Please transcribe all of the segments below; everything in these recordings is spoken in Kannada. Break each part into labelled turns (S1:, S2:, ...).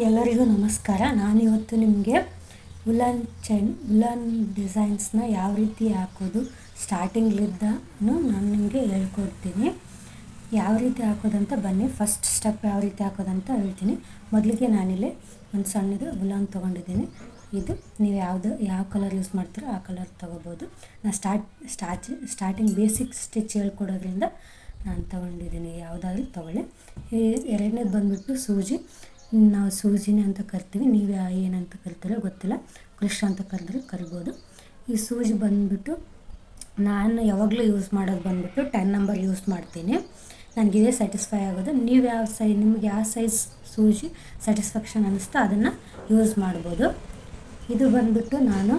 S1: ಎಲ್ಲರಿಗೂ ನಮಸ್ಕಾರ. ನಾನಿವತ್ತು ನಿಮಗೆ ಉಲಾನ್ ಡಿಸೈನ್ಸ್ನ ಯಾವ ರೀತಿ ಹಾಕೋದು ಸ್ಟಾರ್ಟಿಂಗ್ಲಿದ್ದಾನು ನಾನು ನಿಮಗೆ ಹೇಳ್ಕೊಡ್ತೀನಿ. ಯಾವ ರೀತಿ ಹಾಕೋದಂತ ಬನ್ನಿ. ಫಸ್ಟ್ ಸ್ಟೆಪ್ ಯಾವ ರೀತಿ ಹಾಕೋದಂತ ಹೇಳ್ತೀನಿ. ಮೊದಲಿಗೆ ನಾನಿಲ್ಲಿ ಒಂದು ಸಣ್ಣದು ಉಲಾನ್ ತೊಗೊಂಡಿದ್ದೀನಿ. ಇದು ನೀವು ಯಾವ ಕಲರ್ ಯೂಸ್ ಮಾಡ್ತೀರೋ ಆ ಕಲರ್ ತೊಗೋಬೋದು. ನಾನು ಸ್ಟಾರ್ಟಿಂಗ್ ಬೇಸಿಕ್ ಸ್ಟಿಚ್ ಹೇಳ್ಕೊಡೋದ್ರಿಂದ ನಾನು ತೊಗೊಂಡಿದ್ದೀನಿ. ಯಾವುದಾದ್ರೂ ತೊಗೊಳ್ಳಿ. ಎರಡನೇದು ಬಂದುಬಿಟ್ಟು ಸೂಜಿ. ನಾವು ಸೂಜಿನೇ ಅಂತ ಕರಿತೀವಿ, ನೀವು ಏನಂತ ಕರಿತೀರೋ ಗೊತ್ತಿಲ್ಲ, ಕೃಷ್ ಅಂತ ಕರಿಬೋದು. ಈ ಸೂಜಿ ಬಂದುಬಿಟ್ಟು ನಾನು ಯಾವಾಗಲೂ ಯೂಸ್ ಮಾಡೋದು ಬಂದುಬಿಟ್ಟು 10 ನಂಬರ್ ಯೂಸ್ ಮಾಡ್ತೀನಿ. ನನಗಿದೇ ಸ್ಯಾಟಿಸ್ಫೈ ಆಗೋದು. ನೀವು ನಿಮ್ಗೆ ಯಾವ ಸೈಜ್ ಸೂಜಿ ಸ್ಯಾಟಿಸ್ಫ್ಯಾಕ್ಷನ್ ಅನ್ನಿಸ್ತಾ ಅದನ್ನು ಯೂಸ್ ಮಾಡ್ಬೋದು. ಇದು ಬಂದುಬಿಟ್ಟು ನಾನು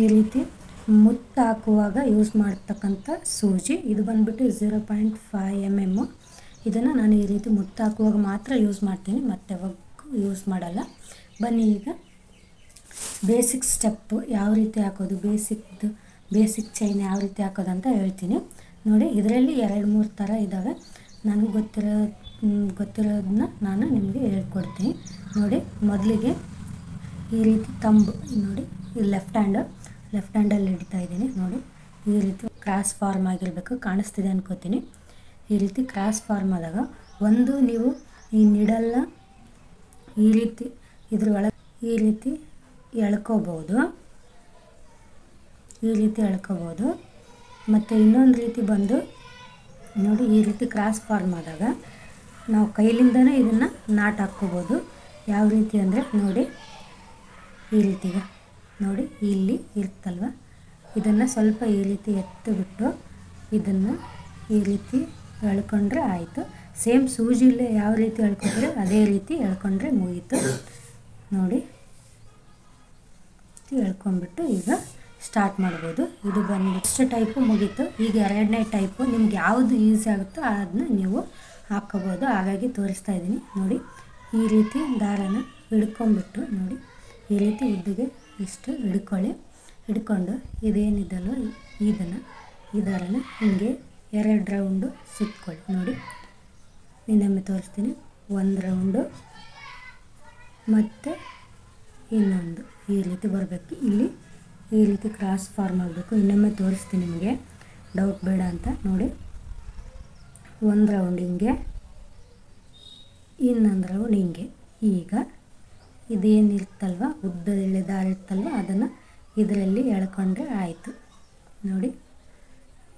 S1: ಈ ರೀತಿ ಮುತ್ತು ಹಾಕುವಾಗ ಯೂಸ್ ಮಾಡ್ತಕ್ಕಂಥ ಸೂಜಿ. ಇದು ಬಂದುಬಿಟ್ಟು 0.5 mm. ಇದನ್ನು ನಾನು ಈ ರೀತಿ ಮುತ್ತು ಹಾಕುವಾಗ ಮಾತ್ರ ಯೂಸ್ ಮಾಡ್ತೀನಿ, ಮತ್ತು ಯಾವಾಗ ಯೂಸ್ ಮಾಡಲ್ಲ. ಬನ್ನಿ ಈಗ ಬೇಸಿಕ್ ಸ್ಟೆಪ್ಪು ಯಾವ ರೀತಿ ಹಾಕೋದು, ಬೇಸಿಕ್ ಚೈನ್ ಯಾವ ರೀತಿ ಹಾಕೋದು ಅಂತ ಹೇಳ್ತೀನಿ ನೋಡಿ. ಇದರಲ್ಲಿ 2-3 ಥರ ಇದ್ದಾವೆ. ನನಗೆ ಗೊತ್ತಿರೋದನ್ನ ನಾನು ನಿಮಗೆ ಹೇಳ್ಕೊಡ್ತೀನಿ ನೋಡಿ. ಮೊದಲಿಗೆ ಈ ರೀತಿ ತಂಬು ನೋಡಿ, ಇದು ಲೆಫ್ಟ್ ಹ್ಯಾಂಡಲ್ಲಿ ಹಿಡಿತಾ ಇದ್ದೀನಿ ನೋಡಿ. ಈ ರೀತಿ ಕ್ರಾಸ್ ಫಾರ್ಮ್ ಆಗಿರಬೇಕು, ಕಾಣಿಸ್ತಿದೆ ಅನ್ಕೋತೀನಿ. ಈ ರೀತಿ ಕ್ರಾಸ್ ಫಾರ್ಮ್ ಆದಾಗ ನೀವು ಈ ನಿಡಲ್ನ ಈ ರೀತಿ ಇದ್ರೊಳಗೆ ಈ ರೀತಿ ಎಳ್ಕೋಬೋದು. ಮತ್ತು ಇನ್ನೊಂದು ರೀತಿ ಬಂದು ನೋಡಿ, ಈ ರೀತಿ ಕ್ರಾಸ್ ಫಾರ್ಮ್ ಆದಾಗ ನಾವು ಕೈಲಿಂದನೇ ಇದನ್ನು ನಾಟ್ ಹಾಕ್ಕೋಬೋದು. ಯಾವ ರೀತಿ ಅಂದರೆ ನೋಡಿ, ಈ ರೀತಿಗೆ ನೋಡಿ, ಇಲ್ಲಿ ಇರ್ತಲ್ವ, ಇದನ್ನು ಸ್ವಲ್ಪ ಈ ರೀತಿ ಎತ್ತಿಬಿಟ್ಟು ಇದನ್ನು ಈ ರೀತಿ ಎಳ್ಕೊಂಡ್ರೆ ಆಯಿತು. ಸೇಮ್ ಸೂಜಿಲೇ ಯಾವ ರೀತಿ ಎಳ್ಕೊಂಡ್ರೆ ಅದೇ ರೀತಿ ಎಳ್ಕೊಂಡ್ರೆ ಮುಗೀತು ನೋಡಿ. ಎಳ್ಕೊಂಡ್ಬಿಟ್ಟು ಈಗ ಸ್ಟಾರ್ಟ್ ಮಾಡ್ಬೋದು. ಇದು ಬಂದು ಫಸ್ಟ್ ಟೈಪು ಮುಗೀತು. ಈಗ 2ನೇ ಟೈಪು. ನಿಮ್ಗೆ ಯಾವುದು ಈಸಿ ಆಗುತ್ತೋ ಅದನ್ನ ನೀವು ಹಾಕ್ಕೋಬೋದು. ಹಾಗಾಗಿ ತೋರಿಸ್ತಾ ಇದ್ದೀನಿ ನೋಡಿ. ಈ ರೀತಿ ದಾರನ ಹಿಡ್ಕೊಂಡ್ಬಿಟ್ಟು ನೋಡಿ, ಈ ರೀತಿ ಉದ್ದಿಗೆ ಇಷ್ಟು ಹಿಡ್ಕೊಂಡು ಇದೇನಿದೆಯಲ್ವ ಈ ದಾರನ ಹಿಂಗೆ 2 ರೌಂಡು ಸುತ್ಕೊಳ್ಳಿ ನೋಡಿ. ಇನ್ನೊಮ್ಮೆ ತೋರಿಸ್ತೀನಿ. 1 ರೌಂಡು ಮತ್ತು ಇನ್ನೊಂದು ಈ ರೀತಿ ಬರಬೇಕು. ಇಲ್ಲಿ ಈ ರೀತಿ ಕ್ರಾಸ್ ಫಾರ್ಮ್ ಆಗಬೇಕು. ಇನ್ನೊಮ್ಮೆ ತೋರಿಸ್ತೀನಿ ನಿಮಗೆ, ಡೌಟ್ ಬೇಡ ಅಂತ ನೋಡಿ. 1 ರೌಂಡ್ ಹಿಂಗೆ, ಇನ್ನೊಂದು ರೌಂಡ್ ಹಿಂಗೆ. ಈಗ ಇದೇನಿರ್ತಲ್ವ, ಉದ್ದದಲ್ಲಿ ದಾರ ಇರ್ತಲ್ವ, ಅದನ್ನು ಇದರಲ್ಲಿ ಎಳ್ಕೊಂಡ್ರೆ ಆಯಿತು ನೋಡಿ,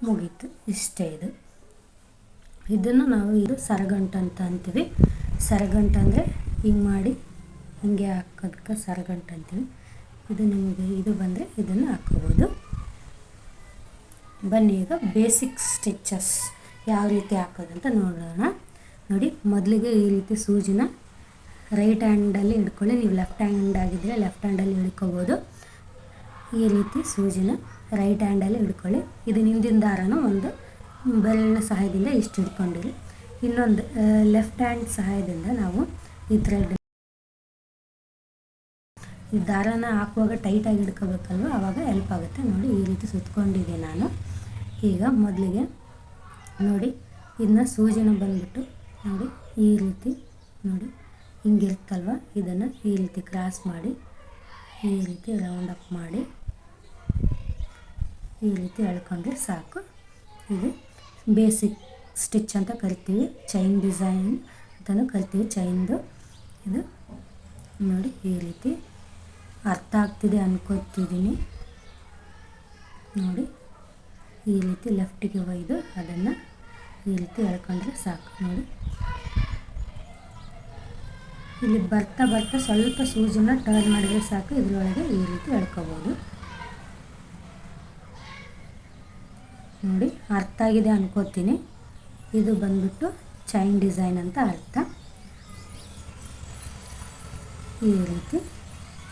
S1: ಮುಗೀತು. ಇಷ್ಟೇ. ಇದನ್ನು ನಾವು ಸರಗಂಟು ಅಂತ ಅಂತೀವಿ. ಸರಗಂಟು ಅಂದರೆ ಹಿಂಗೆ ಮಾಡಿ ಹಿಂಗೆ ಹಾಕೋದಕ್ಕೆ ಸರಗಂಟು ಅಂತೀವಿ. ಇದು ನಿಮಗೆ ಇದು ಬಂದರೆ ಇದನ್ನು ಹಾಕ್ಕೋಬೋದು. ಬನ್ನಿ ಈಗ ಬೇಸಿಕ್ ಸ್ಟಿಚಸ್ ಯಾವ ರೀತಿ ಹಾಕೋದಂತ ನೋಡೋಣ ನೋಡಿ. ಮೊದಲಿಗೆ ಈ ರೀತಿ ಸೂಜಿನ ರೈಟ್ ಹ್ಯಾಂಡಲ್ಲಿ ಹಿಡ್ಕೊಳ್ಳಿ. ನೀವು ಲೆಫ್ಟ್ ಹ್ಯಾಂಡ್ ಆಗಿದ್ದರೆ ಲೆಫ್ಟ್ ಹ್ಯಾಂಡಲ್ಲಿ ಹಿಡ್ಕೋಬೋದು. ಈ ರೀತಿ ಸೂಜಿನ ರೈಟ್ ಹ್ಯಾಂಡಲ್ಲಿ ಹಿಡ್ಕೊಳ್ಳಿ. ಇದು ಹಿಂದಿನ ದಾರನ ಒಂದು ಬೆರಳಿನ ಸಹಾಯದಿಂದ ಇಷ್ಟು ಹಿಡ್ಕೊಂಡಿರಿ. ಇನ್ನೊಂದು ಲೆಫ್ಟ್ ಹ್ಯಾಂಡ್ ಸಹಾಯದಿಂದ ನಾವು ಈ ಥ್ರೆಡ್ ಈ ದಾರನ ಹಾಕುವಾಗ ಟೈಟಾಗಿ ಹಿಡ್ಕೋಬೇಕಲ್ವ, ಆವಾಗ ಹೆಲ್ಪ್ ಆಗುತ್ತೆ ನೋಡಿ. ಈ ರೀತಿ ಸುತ್ಕೊಂಡಿದ್ದೆ ನಾನು. ಈಗ ಮೊದಲಿಗೆ ನೋಡಿ, ಇದನ್ನ ಸೂಜಿನ ಬಂದುಬಿಟ್ಟು ನೋಡಿ ಈ ರೀತಿ ನೋಡಿ ಹಿಂಗಿರ್ತಲ್ವ, ಇದನ್ನು ಈ ರೀತಿ ಕ್ರಾಸ್ ಮಾಡಿ ಈ ರೀತಿ ರೌಂಡ್ ಅಪ್ ಮಾಡಿ ಈ ರೀತಿ ಎಳ್ಕೊಂಡ್ರೆ ಸಾಕು. ಇದು ಬೇಸಿಕ್ ಸ್ಟಿಚ್ ಅಂತ ಕರಿತೀವಿ. ಚೈನ್ ಡಿಸೈನ್ ಅಂತಲೂ ಕರಿತೀವಿ ಚೈನ್ದು. ಇದು ನೋಡಿ, ಈ ರೀತಿ ಅರ್ಥ ಆಗ್ತಿದೆ ಅನ್ಕೋತಿದ್ದೀನಿ ನೋಡಿ. ಈ ರೀತಿ ಲೆಫ್ಟಿಗೆ ಒಯ್ದು ಅದನ್ನು ಈ ರೀತಿ ಎಳ್ಕೊಂಡ್ರೆ ಸಾಕು ನೋಡಿ. ಇಲ್ಲಿ ಬರ್ತಾ ಸ್ವಲ್ಪ ಸೂಜಿನ ಟರ್ನ್ ಮಾಡಿದರೆ ಸಾಕು. ಇದರೊಳಗೆ ಈ ರೀತಿ ಎಳ್ಕೊಬೋದು ನೋಡಿ. ಅರ್ಥ ಆಗಿದೆ ಅನ್ಕೋತೀನಿ. ಇದು ಬಂದ್ಬಿಟ್ಟು ಚೈನ್ ಡಿಸೈನ್ ಅಂತ ಅರ್ಥ. ಈ ರೀತಿ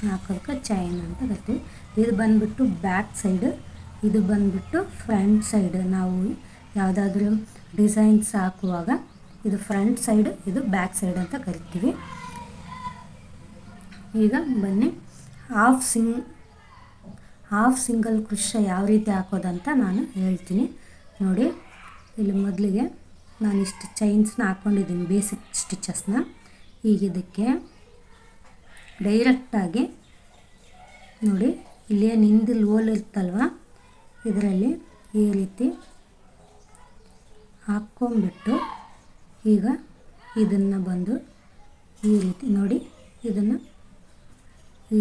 S1: ಹಾಕೋದಕ್ಕೆ ಚೈನ್ ಅಂತ ಕರಿತೀವಿ. ಇದು ಬಂದ್ಬಿಟ್ಟು ಬ್ಯಾಕ್ ಸೈಡು, ಇದು ಬಂದ್ಬಿಟ್ಟು ಫ್ರಂಟ್ ಸೈಡ್. ನಾವು ಯಾವುದಾದ್ರೂ ಡಿಸೈನ್ಸ್ ಹಾಕುವಾಗ ಇದು ಫ್ರಂಟ್ ಸೈಡ್, ಇದು ಬ್ಯಾಕ್ ಸೈಡ್ ಅಂತ ಕರಿತೀವಿ. ಈಗ ಬನ್ನಿ, ಹಾಫ್ ಸಿಂಗಲ್ ಕ್ರೋಶ್ ಯಾವ ರೀತಿ ಹಾಕೋದಂತ ನಾನು ಹೇಳ್ತೀನಿ ನೋಡಿ. ಇಲ್ಲಿ ಮೊದಲಿಗೆ ನಾನು ಇಷ್ಟು ಚೈನ್ಸ್ನ ಹಾಕ್ಕೊಂಡಿದ್ದೀನಿ, ಬೇಸಿಕ್ ಸ್ಟಿಚಸ್ನ. ಈಗ ಇದಕ್ಕೆ ಡೈರೆಕ್ಟಾಗಿ ನೋಡಿ, ಇಲ್ಲೇನು ಹಿಂದಿಲ್ ಹೋಲ್ ಇರ್ತಲ್ವ, ಇದರಲ್ಲಿ ಈ ರೀತಿ ಹಾಕ್ಕೊಂಬಿಟ್ಟು ಈಗ ಇದನ್ನು ಬಂದು ಈ ರೀತಿ ನೋಡಿ, ಇದನ್ನು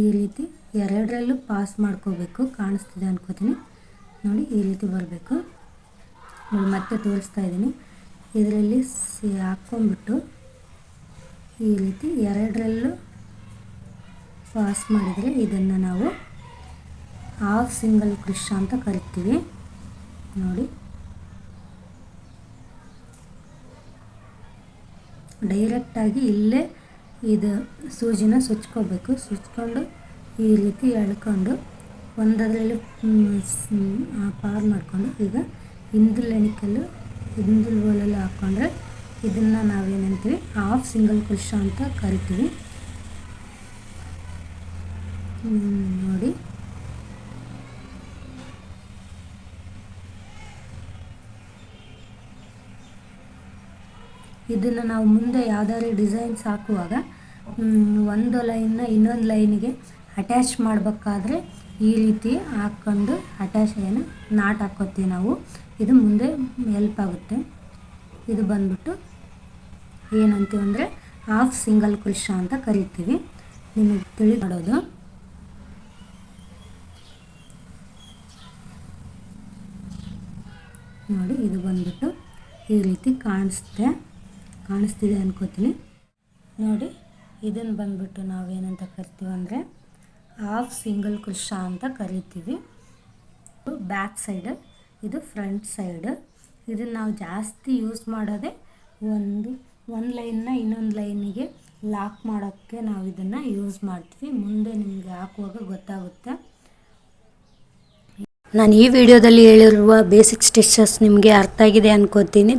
S1: ಈ ರೀತಿ ಎರಡರಲ್ಲೂ ಪಾಸ್ ಮಾಡ್ಕೋಬೇಕು. ಕಾಣಿಸ್ತಿದೆ ಅನ್ಕೋತೀನಿ ನೋಡಿ, ಈ ರೀತಿ ಬರಬೇಕು ನೋಡಿ. ಮತ್ತೆ ತೋರಿಸ್ತಾ ಇದ್ದೀನಿ. ಇದರಲ್ಲಿ ಹಾಕ್ಕೊಂಬಿಟ್ಟು ಈ ರೀತಿ ಎರಡರಲ್ಲೂ ಪಾಸ್ ಮಾಡಿದರೆ ಇದನ್ನು ನಾವು ಹಾಫ್ ಸಿಂಗಲ್ ಕ್ರೋಶ್ ಅಂತ ಕರಿತೀವಿ ನೋಡಿ. ಡೈರೆಕ್ಟಾಗಿ ಇಲ್ಲೇ ಇದು ಸೂಜಿನ ಸುಚ್ಕೋಬೇಕು. ಸುಚ್ಕೊಂಡು ಈ ರೀತಿ ಎಳ್ಕೊಂಡು ಒಂದರಲ್ಲಿ ಪಾರ್ ಮಾಡಿಕೊಂಡು ಈಗ ಹಿಂದಿಲ್ ಎಣಿಕಲ್ಲು ಹಿಂದಿಲ್ ಹೋಲಲ್ಲಿ ಹಾಕ್ಕೊಂಡ್ರೆ ಇದನ್ನು ನಾವೇನಂತೀವಿ ಹಾಫ್ ಸಿಂಗಲ್ ಕ್ರೋಶ್ ಅಂತ ಕರಿತೀವಿ ನೋಡಿ. ಇದನ್ನು ನಾವು ಮುಂದೆ ಯಾವ್ದಾದ್ರು ಡಿಸೈನ್ಸ್ ಹಾಕುವಾಗ ಒಂದು ಲೈನ್ನ ಇನ್ನೊಂದು ಲೈನಿಗೆ ಅಟ್ಯಾಚ್ ಮಾಡಬೇಕಾದ್ರೆ ಈ ರೀತಿ ಹಾಕ್ಕೊಂಡು ನಾಟ್ ಹಾಕ್ಕೋತೀವಿ ನಾವು. ಇದು ಮುಂದೆ ಹೆಲ್ಪ್ ಆಗುತ್ತೆ. ಇದು ಬಂದ್ಬಿಟ್ಟು ಏನಂತೀವಿ ಅಂದರೆ ಹಾಫ್ ಸಿಂಗಲ್ ಕ್ರೋಶ್ ಅಂತ ಕರಿತೀವಿ. ನಿಮಗೆ ತಿಳಿ ಮಾಡೋದು ನೋಡಿ. ಇದು ಬಂದ್ಬಿಟ್ಟು ಈ ರೀತಿ ಕಾಣಿಸ್ತಿದೆ ಅನ್ಕೋತೀನಿ ನೋಡಿ. ಇದನ್ನು ಬಂದ್ಬಿಟ್ಟು ನಾವೇನಂತ ಕರಿತೀವಿ ಅಂದರೆ ಹಾಫ್ ಸಿಂಗಲ್ ಕ್ರೋಶ್ ಅಂತ ಕರಿತೀವಿ. ಬ್ಯಾಕ್ ಸೈಡ್, ಇದು ಫ್ರಂಟ್ ಸೈಡ್. ಇದನ್ನು ನಾವು ಜಾಸ್ತಿ ಯೂಸ್ ಮಾಡೋದೇ ಒಂದು ಲೈನ್ನ ಇನ್ನೊಂದು ಲೈನಿಗೆ ಲಾಕ್ ಮಾಡೋಕ್ಕೆ ನಾವು ಇದನ್ನು ಯೂಸ್ ಮಾಡ್ತೀವಿ. ಮುಂದೆ ನಿಮಗೆ ಹಾಕುವಾಗ ಗೊತ್ತಾಗುತ್ತೆ. ನಾನು ಈ ವಿಡಿಯೋದಲ್ಲಿ ಹೇಳಿರುವ ಬೇಸಿಕ್ ಸ್ಟಿಚಸ್ ನಿಮಗೆ ಅರ್ಥ ಆಗಿದೆ ಅನ್ಕೋತೀನಿ.